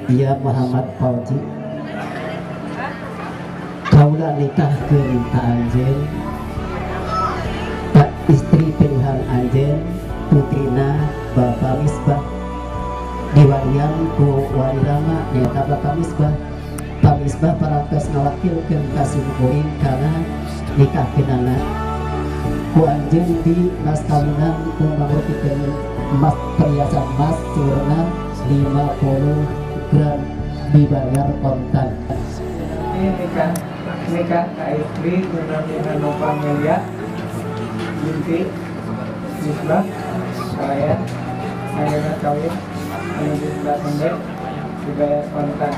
Ia Muhammad Fauzi kaula nikahkeun ka anjeun Pak istri pilihan anjeun putrina Bapak Misbah diwarian ku warirama nyata Bapak Misbah. Pak Misbah parantos ngawakilkeun ka simkuring kana nikahkeunana ku anjeun di mas kawinan ku mangrupikeun emas perhiasan emas sirna 50 gram dibayar kontan. Ini nikah Kak istri dengan Nova Melia binti Misbah saya kawin menuju 11 dibayar kontan.